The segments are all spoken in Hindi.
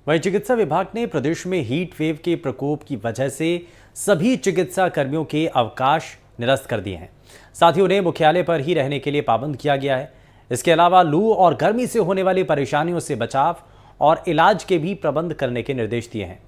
वहीं चिकित्सा विभाग ने प्रदेश में हीट वेव के प्रकोप की वजह से सभी चिकित्सा कर्मियों के अवकाश निरस्त कर दिए हैं। साथ ही उन्हें मुख्यालय पर ही रहने के लिए पाबंद किया गया है। इसके अलावा लू और गर्मी से होने वाली परेशानियों से बचाव और इलाज के भी प्रबंध करने के निर्देश दिए हैं।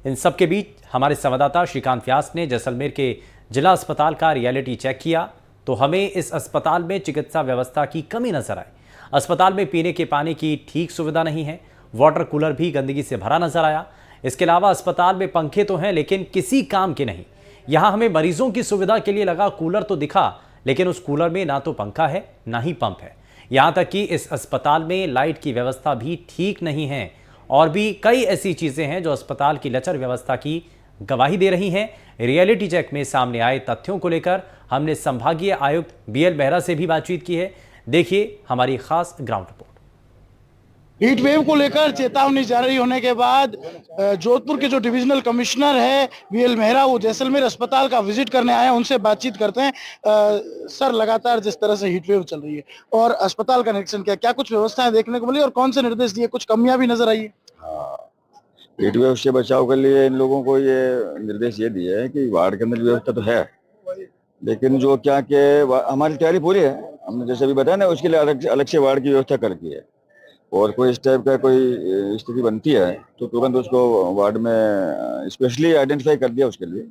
इन सब के बीच हमारे संवाददाता श्रीकांत व्यास ने जैसलमेर के जिला अस्पताल का रियलिटी चेक किया तो हमें इस अस्पताल में चिकित्सा व्यवस्था की कमी नजर आई। अस्पताल में पीने के पानी की ठीक सुविधा नहीं है, वाटर कूलर भी गंदगी से भरा नजर आया। इसके अलावा अस्पताल में पंखे तो हैं लेकिन किसी काम के नहीं। यहां हमें मरीजों की सुविधा के लिए लगा कूलर तो दिखा, लेकिन उस कूलर में ना तो पंखा है ना ही पंप है। यहां तक कि इस अस्पताल में लाइट की व्यवस्था भी ठीक नहीं है और भी कई ऐसी चीजें हैं जो अस्पताल की लचर व्यवस्था की गवाही दे रही हैं। रियलिटी चेक में सामने आए तथ्यों को लेकर हमने संभागीय आयुक्त बीएल मेहरा से भी बातचीत की है। देखिए हमारी खास ग्राउंड रिपोर्ट। हीट वेव को लेकर चेतावनी जारी होने के बाद जोधपुर के जो डिविजनल कमिश्नर है बीएल मेहरा, वो जैसलमेर अस्पताल का विजिट करने आए हैं। उनसे बातचीत करते हैं। सर, लगातार जिस तरह से हीट वेव चल रही है और अस्पताल का निरीक्षण किया, क्या कुछ व्यवस्थाएं देखने को मिली और कौन से निर्देश दिए? कुछ कमियां भी नजर आई है? हीट वेव से बचाव के लिए इन लोगों को ये निर्देश ये दिए है कि वार्ड के अंदर व्यवस्था तो है, लेकिन जो क्या के हमारी तैयारी पूरी है। हमने जैसे भी बताया ना, उसके लिए अलग से वार्ड की व्यवस्था कर रखी है और कोई इस टाइप का कोई स्थिति बनती है तो तुरंत उसको वार्ड में स्पेशली आइडेंटिफाई कर दिया उसके लिए।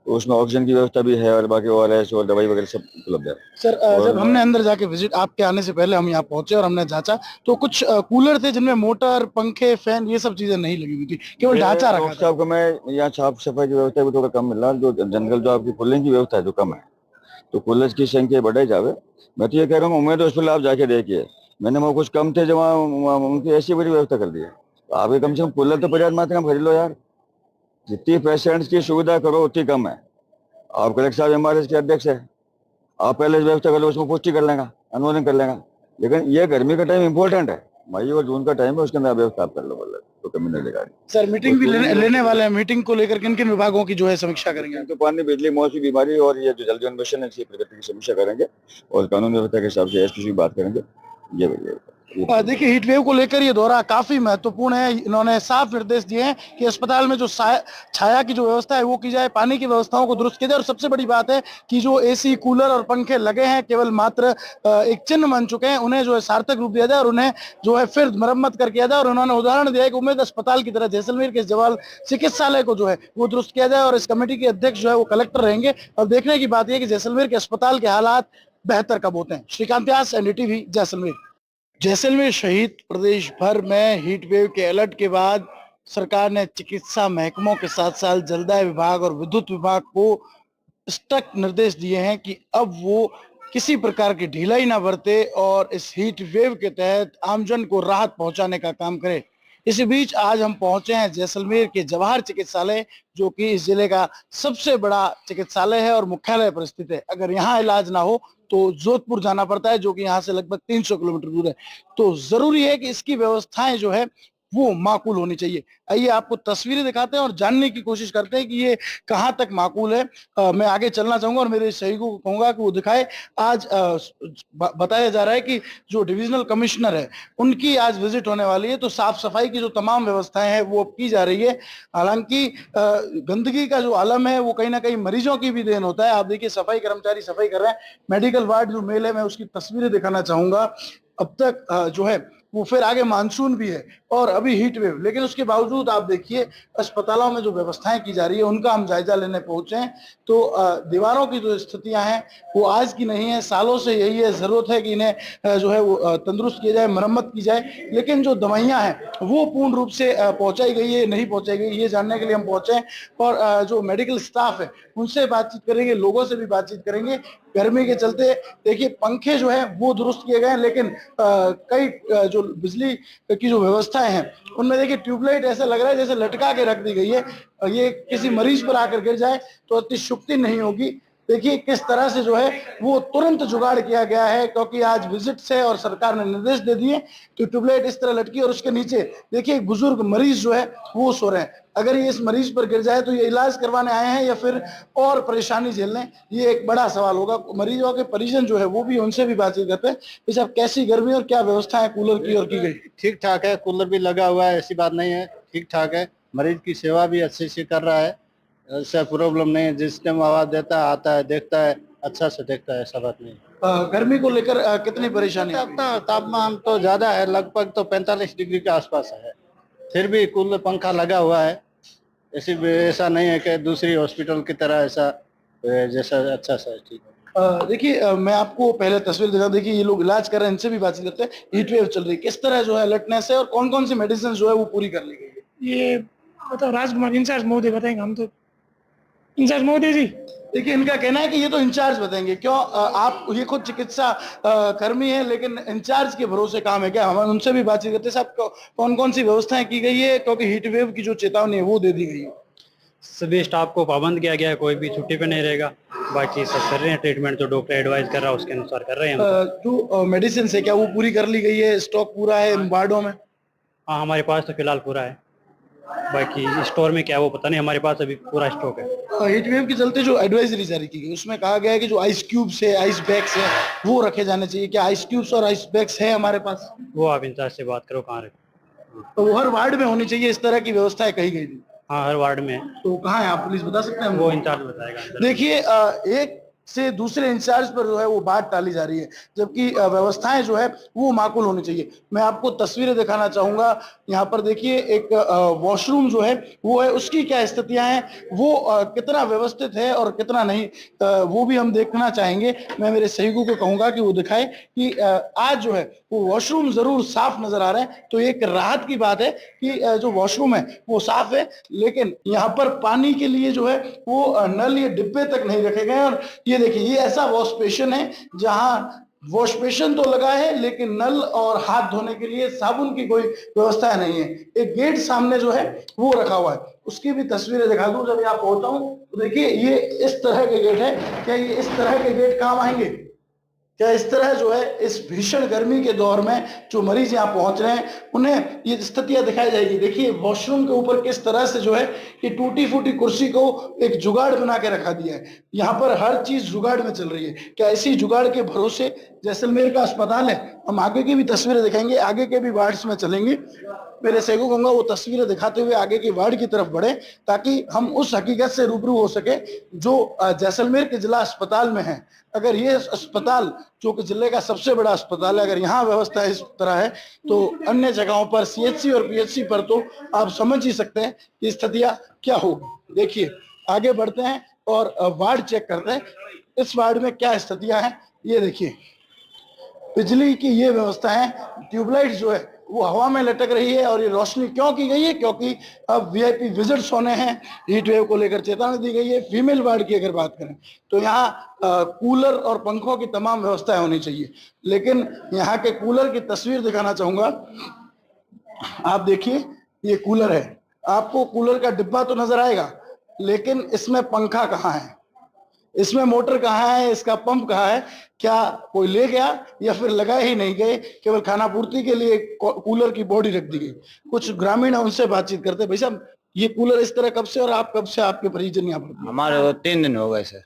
तो उसमें ऑक्सीजन की व्यवस्था भी है और बाकी ORS और दवाई वगैरह सब उपलब्ध है। सर, जब हमने अंदर जाके विजिट, आपके आने से पहले हम यहाँ पहुंचे और हमने जांचा तो कुछ कूलर थे जिनमें मोटर, पंखे, फैन, ये सब चीजें नहीं लगी हुई थी, केवल ढांचा रखा था। आपको मैं यहाँ साफ सफाई की व्यवस्था भी थोड़ा कम मिल रहा है। जो जनरल जो आपकी कूलिंग की व्यवस्था है जो कम है, तो कूलर की संख्या बढ़ाई जावे। मैं तो ये कह रहा हूँ, उम्मीद हॉस्पिटल आप जाके देखिए, मैंने वो कुछ कम थे जो वहाँ उनकी ऐसी बड़ी व्यवस्था कर दी है। तो आप कम से कम कूलर तो पर्याप्त मात्रा में खरीद लो यार। जितनी पेशेंट्स की सुविधा करो उतनी कम है। आप कलेक्टर साहब MRS के अध्यक्ष है, आप पहले व्यवस्था कर लो, उसमें पुष्टि कर लेगा, अनुमोदन कर लेगा। लेकिन ये गर्मी का टाइम इंपॉर्टेंट है, मई और जून का टाइम है, उसके अंदर व्यवस्था आप कर लो, बोले तो कमी नहीं लेगा। सर, मीटिंग भी लेने वाले हैं। मीटिंग को लेकर किन किन विभागों की जो है समीक्षा करेंगे? तो पानी, बिजली, मौसमी बीमारी और ये जो जल जीवन मिशन है, इसकी प्रगति की समीक्षा करेंगे और कानून व्यवस्था के हिसाब से SP से भी बात करेंगे। देखिए, हीट वेव को लेकर ये दौरा काफी महत्वपूर्ण है। इन्होंने साफ निर्देश दिए हैं कि अस्पताल में जो छाया की जो व्यवस्था है वो की जाए, पानी की व्यवस्थाओं को दुरुस्त किया जाए और सबसे बड़ी बात है कि जो AC, कूलर और पंखे लगे हैं केवल मात्र एक चिन्ह बन चुके हैं, उन्हें जो है सार्थक रूप दिया जाए और उन्हें जो है फिर मरम्मत कर किया जाए। और उन्होंने उदाहरण दिया है कि उम्मीद अस्पताल की तरह जैसलमेर के जवाल चिकित्सालय को जो है वो दुरुस्त किया जाए और इस कमेटी के अध्यक्ष जो है वो कलेक्टर रहेंगे। और देखने की बात यह कि जैसलमेर के अस्पताल के हालात बेहतर कब होते हैं। श्रीकांत व्यास, NDTV, जैसलमेर। जैसलमेर सहित प्रदेश भर में हीट वेव के अलर्ट के बाद सरकार ने चिकित्सा महकमों के साथ साथ जलदाय विभाग और विद्युत विभाग को स्ट्रिक्ट निर्देश दिए हैं कि अब वो किसी प्रकार की ढिलाई ना बरते और इस हीट वेव के तहत आमजन को राहत पहुंचाने का काम करे। इसी बीच आज हम पहुंचे हैं जैसलमेर के जवाहर चिकित्सालय, जो कि इस जिले का सबसे बड़ा चिकित्सालय है और मुख्यालय पर स्थित है। अगर यहाँ इलाज ना हो तो जोधपुर जाना पड़ता है, जो कि यहाँ से लगभग 300 किलोमीटर दूर है। तो जरूरी है कि इसकी व्यवस्थाएं जो है वो माकूल होनी चाहिए। आइए आपको तस्वीरें दिखाते हैं और जानने की कोशिश करते हैं कि ये कहाँ तक माकूल है। मैं आगे चलना चाहूंगा और मेरे सहयोगियों को कहूंगा कि वो दिखाए। आज बताया जा रहा है कि जो डिविजनल कमिश्नर है उनकी आज विजिट होने वाली है, तो साफ सफाई की जो तमाम व्यवस्थाएं हैं वो की जा रही है। हालांकि गंदगी का जो आलम है वो कहीं ना कहीं मरीजों की भी देन होता है। आप देखिए, सफाई कर्मचारी सफाई कर रहे हैं। मेडिकल वार्ड जो मेल है, मैं उसकी तस्वीरें दिखाना चाहूंगा। अब तक जो है वो, फिर आगे मानसून भी है और अभी हीट वेव, लेकिन उसके बावजूद आप देखिए अस्पतालों में जो व्यवस्थाएं की जा रही है उनका हम जायजा लेने पहुंचे हैं। तो दीवारों की जो स्थितियां हैं वो आज की नहीं है, सालों से यही है। जरूरत है कि इन्हें जो है वो तंदुरुस्त किया जाए, मरम्मत की जाए। लेकिन जो दवाइयां हैं वो पूर्ण रूप से पहुंचाई गई है, नहीं पहुंचाई गई, ये जानने के लिए हम पहुंचे हैं। और जो मेडिकल स्टाफ है उनसे बातचीत करेंगे, लोगों से भी बातचीत करेंगे। गर्मी के चलते देखिए पंखे जो है वो दुरुस्त किए गए हैं, लेकिन कई जो बिजली की जो व्यवस्थाएं हैं उनमें देखिए ट्यूबलाइट ऐसा लग रहा है जैसे लटका के रख दी गई है। ये किसी मरीज पर आकर गिर जाए तो अतिशयोक्ति नहीं होगी। देखिए किस तरह से जो है वो तुरंत जुगाड़ किया गया है, क्योंकि आज विजिट से और सरकार ने निर्देश दे दिए कि ट्यूबलाइट इस तरह लटकी और उसके नीचे देखिए बुजुर्ग मरीज जो है वो सो रहे हैं। अगर ये इस मरीज पर गिर जाए तो ये इलाज करवाने आए हैं या फिर और परेशानी झेलने, ये एक बड़ा सवाल होगा। मरीजों के परिजन जो है वो भी, उनसे भी बातचीत करते हैं। इस अब कैसी गर्मी और क्या व्यवस्था है कूलर की और की गई? ठीक ठाक है, कूलर भी लगा हुआ है, ऐसी बात नहीं है। ठीक ठाक है, मरीज की सेवा भी अच्छे से कर रहा है, ऐसा प्रॉब्लम नहीं है। जिस टाइम आवाज देता है, आता है, देखता है, अच्छा से देखता है, ऐसा बात नहीं। गर्मी को लेकर कितनी परेशानी है? तापमान तो ज्यादा है, लगभग तो 45 डिग्री के आसपास है, फिर भी कूलर पंखा लगा हुआ है। ऐसा नहीं है कि दूसरी हॉस्पिटल की तरह ऐसा जैसा अच्छा सा है, ठीक है। देखिए मैं आपको पहले तस्वीर दिखा, देखिए ये लोग इलाज कर रहे हैं, इनसे भी बातचीत करते हैं। हीट वेव चल रही है, किस तरह जो है अलर्टनेस है और कौन कौन सी मेडिसिन जो है वो पूरी कर ली गई है? ये मतलब राजकुमार इंचार्ज महोदय बताएंगे, हम तो इंचार्ज महोदय जी। देखिए इनका कहना है कि ये तो इंचार्ज बताएंगे। क्यों आप, ये खुद चिकित्सा कर्मी है लेकिन इंचार्ज के भरोसे काम है क्या? हम उनसे भी बातचीत करते हैं। साहब कौन कौन सी व्यवस्थाएं की गई है, क्योंकि हीट वेव की जो चेतावनी है वो दे दी गई है? सभी स्टाफ को पाबंद किया गया है, कोई भी छुट्टी पे नहीं रहेगा। बाकी सब कर रहे हैं ट्रीटमेंट, जो डॉक्टर एडवाइस कर रहा है उसके अनुसार कर रहे हैं हम। जो मेडिसिन है क्या वो पूरी कर ली गई है? स्टॉक पूरा है वार्डों में? हाँ, हमारे पास तो फिलहाल पूरा है, बाकी स्टोर में क्या है वो पता नहीं, हमारे पास अभी पूरा स्टॉक है। हीट वेव के चलते जो एडवाइजरी जारी की गई उसमें कहा गया है कि जो आइस क्यूब्स है, आइस बैग्स है, वो रखे जाने चाहिए। क्या आइस क्यूब्स और आइस बैग्स है हमारे पास? वो आप इंचार्ज से बात करो कहाँ रखे। तो वो हर वार्ड में होनी चाहिए, इस तरह की व्यवस्थाएं कही गई थी। हाँ, हर वार्ड में है। तो कहाँ है आप, प्लीज बता सकते हैं? वो इंचार्ज बताएगा। देखिए एक से दूसरे इंचार्ज पर जो है वो बात टाली जा रही है, जबकि व्यवस्थाएं जो है वो माकूल होनी चाहिए। मैं आपको तस्वीरें दिखाना चाहूंगा। यहाँ पर देखिए एक वॉशरूम जो है वो है, उसकी क्या स्थितियां हैं, वो कितना व्यवस्थित है और कितना नहीं, वो भी हम देखना चाहेंगे। मैं मेरे सहयोगियों को कहूंगा कि वो दिखाए कि आज जो है वो वॉशरूम जरूर साफ नजर आ रहे हैं, तो एक राहत की बात है कि जो वॉशरूम है वो साफ है। लेकिन यहाँ पर पानी के लिए जो है वो नल या डिब्बे तक नहीं रखे गए। और ये देखिए ये ऐसा वॉश बेसिन है जहां वॉश बेसिन तो लगा है लेकिन नल और हाथ धोने के लिए साबुन की कोई व्यवस्था नहीं है। एक गेट सामने जो है वो रखा हुआ है, उसकी भी तस्वीरें दिखा दूं। जब यहाँ पहुंचा हूं तो देखिए ये इस तरह के गेट है। क्या ये इस तरह के गेट काम आएंगे? क्या इस तरह जो है इस भीषण गर्मी के दौर में जो मरीज यहाँ पहुंच रहे हैं उन्हें ये स्थितियां दिखाई जाएगी? देखिए वॉशरूम के ऊपर किस तरह से जो है कि टूटी फूटी कुर्सी को एक जुगाड़ बना के रखा दिया है। यहाँ पर हर चीज जुगाड़ में चल रही है। क्या इसी जुगाड़ के भरोसे जैसलमेर का अस्पताल है? हम आगे की भी तस्वीरें दिखाएंगे, आगे के भी वार्ड्स में चलेंगे। मेरे सहयोगी कहूंगा वो तस्वीरें दिखाते हुए आगे के वार्ड की तरफ बढ़े, ताकि हम उस हकीकत से रूबरू हो सके जो जैसलमेर के जिला अस्पताल में है। अगर ये अस्पताल जो कि जिले का सबसे बड़ा अस्पताल है, अगर यहाँ व्यवस्था इस तरह है तो अन्य जगहों पर सीएचसी और पीएचसी पर तो आप समझ ही सकते हैं कि स्थितियां क्या होगी। देखिए आगे बढ़ते हैं और वार्ड चेक करते हैं, इस वार्ड में क्या स्थितियां हैं। ये देखिए बिजली की ये व्यवस्था है, ट्यूबलाइट जो है वो हवा में लटक रही है। और ये रोशनी क्यों की गई है? क्योंकि अब वीआईपी विजिट्स होने हैं, हीट वेव को लेकर चेतावनी दी गई है। फीमेल वार्ड की अगर बात करें तो यहाँ कूलर और पंखों की तमाम व्यवस्थाएं होनी चाहिए। लेकिन यहाँ के कूलर की तस्वीर दिखाना चाहूंगा। आप देखिए ये कूलर है, आपको कूलर का डिब्बा तो नजर आएगा, लेकिन इसमें पंखा कहाँ है, इसमें मोटर कहाँ है, इसका पंप कहाँ है? क्या कोई ले गया या फिर लगाए ही नहीं गए, केवल खाना पूर्ति के लिए कूलर की बॉडी रख दी गई। कुछ ग्रामीण है उनसे बातचीत करते। भाई साहब ये कूलर इस तरह कब से और आप कब से, आपके परिजन यहाँ पर? हमारे 3 दिन हो गए सर,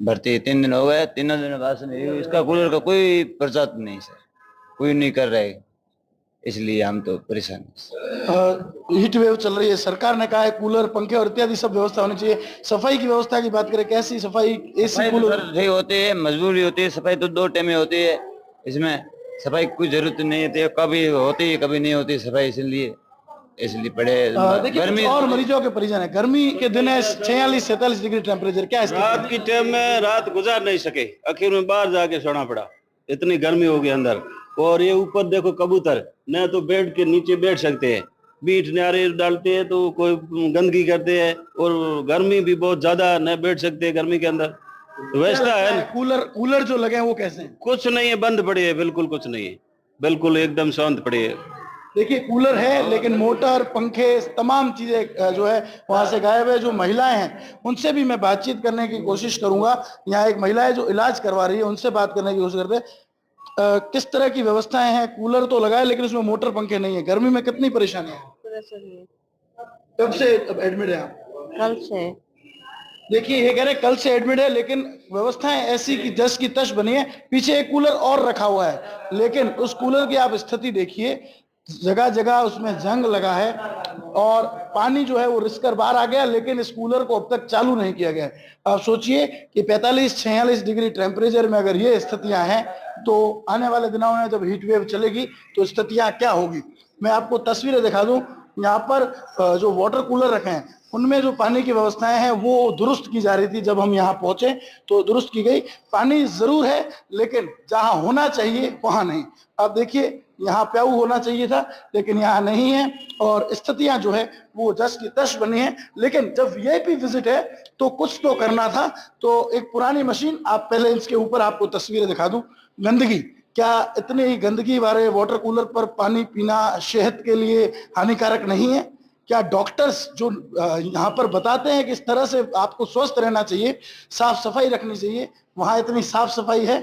भर्ती 3 दिन हो गए। 3 दिन बाद से नहीं, इसका कूलर का कोई प्रचार नहीं सर, कोई नहीं कर रहा है, इसलिए हम तो परेशान हैं। हीट वेव चल रही है, सरकार ने कहा है कूलर पंखे और इत्यादि सब व्यवस्था होनी चाहिए। सफाई की व्यवस्था की बात करें, कैसी सफाई? एसी कूलर सही होती है, मजबूरी होती है, सफाई तो 2 टाइम में होती है, इसमें सफाई की जरूरत नहीं होती है, कभी होती है कभी नहीं होती सफाई, इसलिए पड़े। गर्मी और मरीजों के परिजन है, गर्मी के दिन है 46-47 डिग्री टेम्परेचर, क्या रात की टाइम में रात गुजार नहीं सके, आखिर में बाहर जाके सोना पड़ा, इतनी गर्मी हो गई अंदर। और ये ऊपर देखो कबूतर, न तो बेड के नीचे बैठ सकते हैं, बीट नारे डालते हैं तो कोई गंदगी करते हैं, और गर्मी भी बहुत ज्यादा, न बैठ सकते हैं गर्मी के अंदर। तो वैसा है। कूलर जो लगे हैं वो कैसे हैं? कुछ नहीं है, बंद पड़े है, बिल्कुल कुछ नहीं है, बिल्कुल एकदम शांत पड़े है। देखिए कूलर है लेकिन मोटर पंखे तमाम चीजें जो है वहां से गायब है। जो महिलाएं हैं उनसे भी मैं बातचीत करने की कोशिश करूंगा। यहाँ एक महिला है जो इलाज करवा रही है, उनसे बात करने की कोशिश करते हैं। किस तरह की व्यवस्थाएं हैं? कूलर तो लगा है लेकिन उसमें मोटर पंखे नहीं है, गर्मी में कितनी परेशानी है? कब से एडमिट है आप? कल से। देखिए ये कह रहे कल से एडमिट है, लेकिन व्यवस्थाएं ऐसी कि जस की तश बनी है। पीछे एक कूलर और रखा हुआ है, लेकिन उस कूलर की आप स्थिति देखिए, जगह जगह उसमें जंग लगा है और पानी जो है वो रिस कर बाहर आ गया, लेकिन इस कूलर को अब तक चालू नहीं किया गया है। आप सोचिए कि 45-46 डिग्री टेम्परेचर में अगर ये स्थितियां हैं तो आने वाले दिनों में जब हीट वेव चलेगी तो स्थितियां क्या होगी। मैं आपको तस्वीरें दिखा दूं, यहाँ पर जो वाटर कूलर रखे हैं उनमें जो पानी की व्यवस्थाएं हैं वो दुरुस्त की जा रही थी। जब हम यहाँ पहुंचे तो दुरुस्त की गई। पानी जरूर है लेकिन जहां होना चाहिए वहां नहीं। अब देखिए यहाँ प्याऊ होना चाहिए था लेकिन यहाँ नहीं है और स्थितियां जो है वो जस की तश बनी है। लेकिन जब वीआईपी विजिट है तो कुछ तो करना था। तो एक पुरानी मशीन, आप पहले इसके ऊपर आपको तस्वीरें दिखा दूं। गंदगी, क्या इतनी गंदगी वाले वाटर कूलर पर पानी पीना सेहत के लिए हानिकारक नहीं है? क्या डॉक्टर्स जो यहाँ पर बताते हैं कि इस तरह से आपको स्वस्थ रहना चाहिए, साफ सफाई रखनी चाहिए, वहां इतनी साफ सफाई है?